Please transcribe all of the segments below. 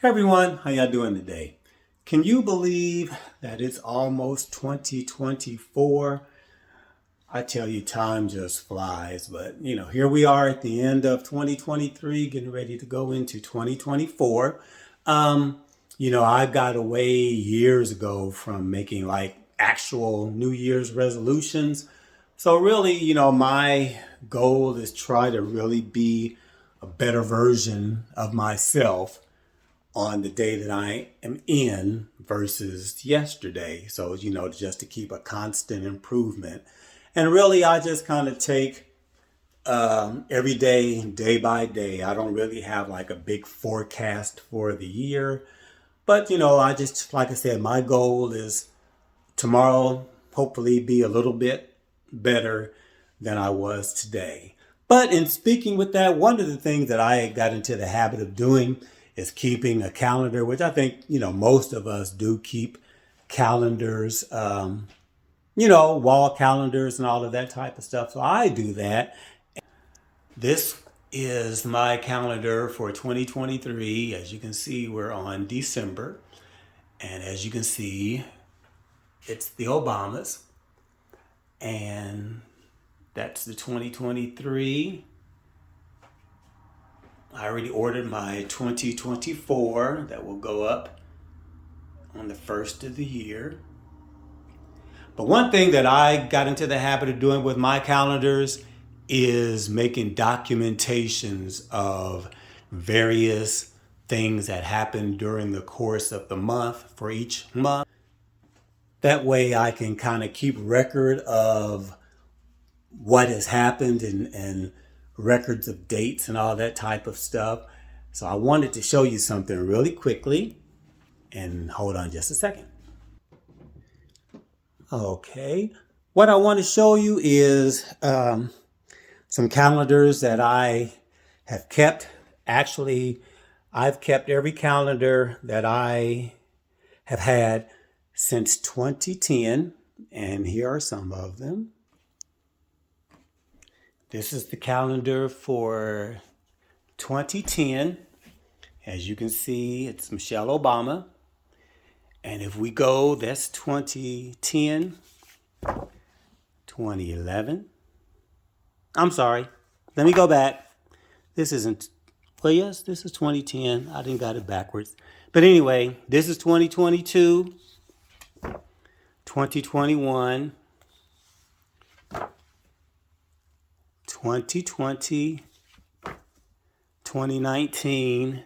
Hey everyone, how y'all doing today? Can you believe that it's almost 2024? I tell you, time just flies, but here we are at the end of 2023, getting ready to go into 2024. I got away years ago from making like actual New Year's resolutions. So really, my goal is try to really be a better version of myself on the day that I am in versus yesterday. So, just to keep a constant improvement. And really, I just kind of take every day, day by day. I don't really have like a big forecast for the year. But, I just, like I said, my goal is tomorrow, hopefully, be a little bit better than I was today. But in speaking with that, one of the things that I got into the habit of doing is keeping a calendar, which I think, most of us do keep calendars, wall calendars and all of that type of stuff. So I do that. This is my calendar for 2023. As you can see, we're on December. And as you can see, it's the Obamas. And that's the 2023. I already ordered my 2024 that will go up on the first of the year. But one thing that I got into the habit of doing with my calendars is making documentations of various things that happened during the course of the month for each month. That way I can kind of keep record of what has happened and records of dates and all that type of stuff. So I wanted to show you something really quickly, and hold on just a second. Okay, what I want to show you is some calendars that I have kept. Actually, I've kept every calendar that I have had since 2010, and here are some of them. This is the calendar for 2010. As you can see, it's Michelle Obama. And if we go, that's 2010, 2011. I'm sorry. Let me go back. This isn't, well, yes, this is 2010. I didn't got it backwards. But anyway, this is 2022, 2021, 2020, 2019,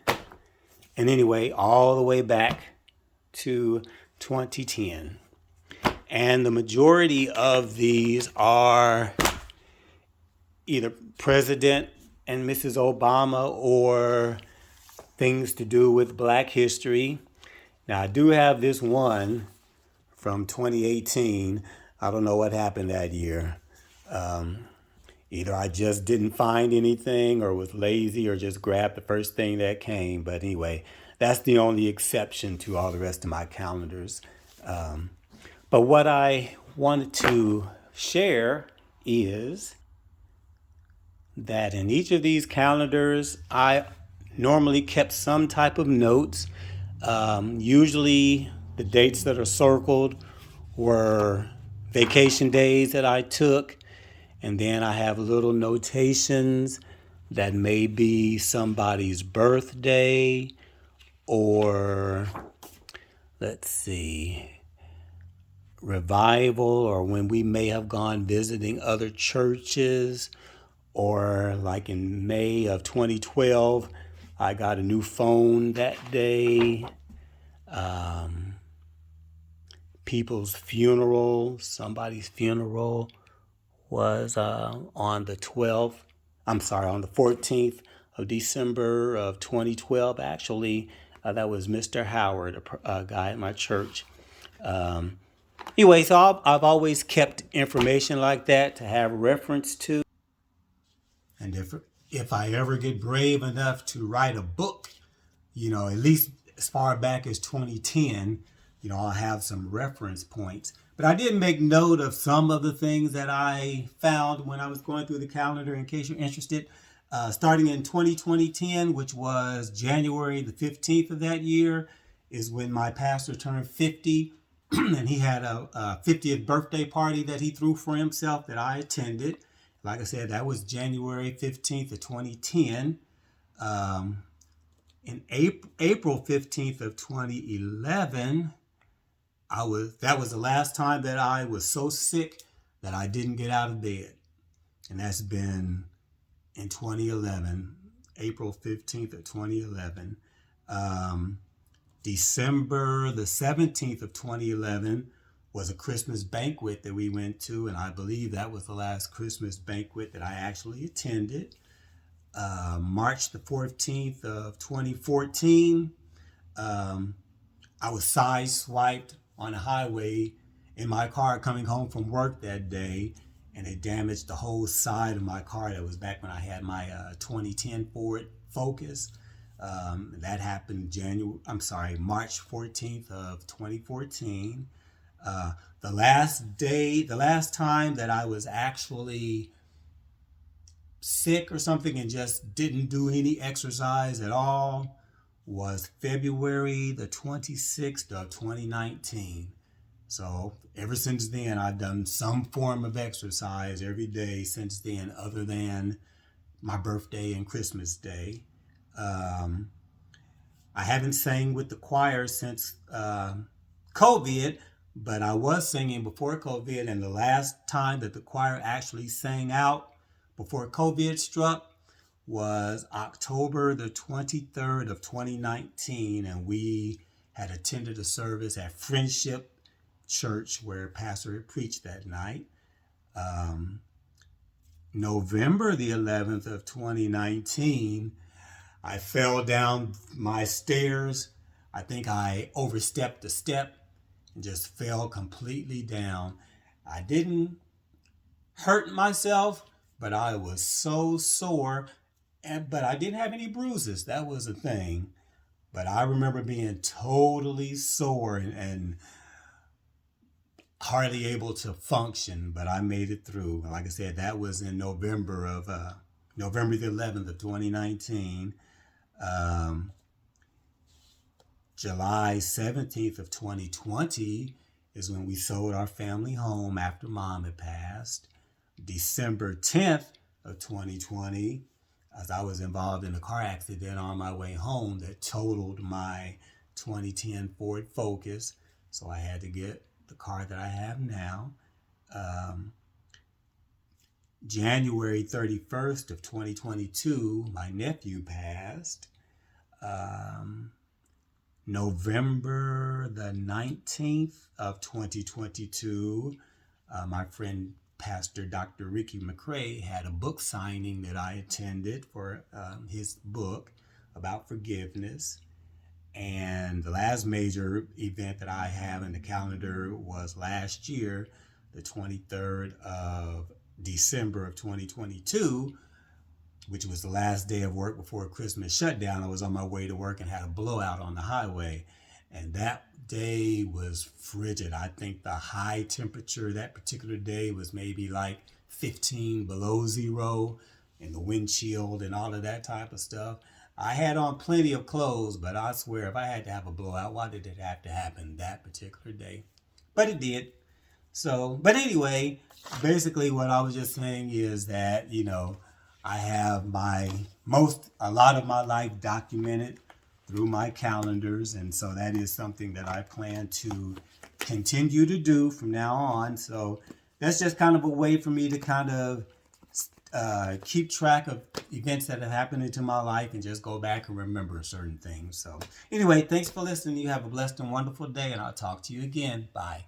and anyway, all the way back to 2010. And the majority of these are either President and Mrs. Obama or things to do with Black history. Now, I do have this one from 2018. I don't know what happened that year. Either I just didn't find anything or was lazy or just grabbed the first thing that came. But anyway, that's the only exception to all the rest of my calendars. But what I wanted to share is that in each of these calendars, I normally kept some type of notes. Usually the dates that are circled were vacation days that I took. And then I have little notations that may be somebody's birthday or, let's see, revival, or when we may have gone visiting other churches, or like in May of 2012, I got a new phone that day. People's funeral, somebody's funeral was on the 12th, on the 14th of December of 2012. Actually, that was Mr. Howard, a guy at my church. Anyway, so I've always kept information like that to have reference to. And if I ever get brave enough to write a book, at least as far back as 2010, I'll have some reference points. But I did make note of some of the things that I found when I was going through the calendar in case you're interested. Starting in 2010, which was January the 15th of that year, is when my pastor turned 50. And he had a 50th birthday party that he threw for himself that I attended. Like I said, that was January 15th of 2010. In April 15th of 2011, that was the last time that I was so sick that I didn't get out of bed. And that's been in 2011, April 15th of 2011. December the 17th of 2011 was a Christmas banquet that we went to, and I believe that was the last Christmas banquet that I actually attended. March the 14th of 2014, I was sideswiped on a highway in my car coming home from work that day, and it damaged the whole side of my car. That was back when I had my 2010 Ford Focus. That happened March 14th of 2014. The last time that I was actually sick or something and just didn't do any exercise at all was February the 26th of 2019. So ever since then, I've done some form of exercise every day since then, other than my birthday and Christmas Day. I haven't sang with the choir since COVID, but I was singing before COVID, and the last time that the choir actually sang out before COVID struck was October the 23rd of 2019, and we had attended a service at Friendship Church where Pastor had preached that night. November the 11th of 2019, I fell down my stairs. I think I overstepped a step and just fell completely down. I didn't hurt myself, but I was so sore, but I didn't have any bruises. That was the thing. But I remember being totally sore and hardly able to function, but I made it through. Like I said, that was in November the 11th of 2019. July 17th of 2020 is when we sold our family home after Mom had passed. December 10th of 2020, as I was involved in a car accident on my way home that totaled my 2010 Ford Focus, so I had to get the car that I have now. January 31st of 2022, my nephew passed. November the 19th of 2022, my friend Pastor Dr. Ricky McCrae had a book signing that I attended for his book about forgiveness. And the last major event that I have in the calendar was last year, the 23rd of December of 2022, which was the last day of work before Christmas shutdown. I was on my way to work and had a blowout on the highway. And that day was frigid. I think the high temperature that particular day was maybe like 15 below zero, and the wind chilled and all of that type of stuff. I had on plenty of clothes, but I swear if I had to have a blowout, why did it have to happen that particular day? But it did. So, but anyway, basically what I was just saying is that, I have a lot of my life documented through my calendars. And so that is something that I plan to continue to do from now on. So that's just kind of a way for me to kind of keep track of events that have happened into my life and just go back and remember certain things. So anyway, thanks for listening. You have a blessed and wonderful day, and I'll talk to you again. Bye.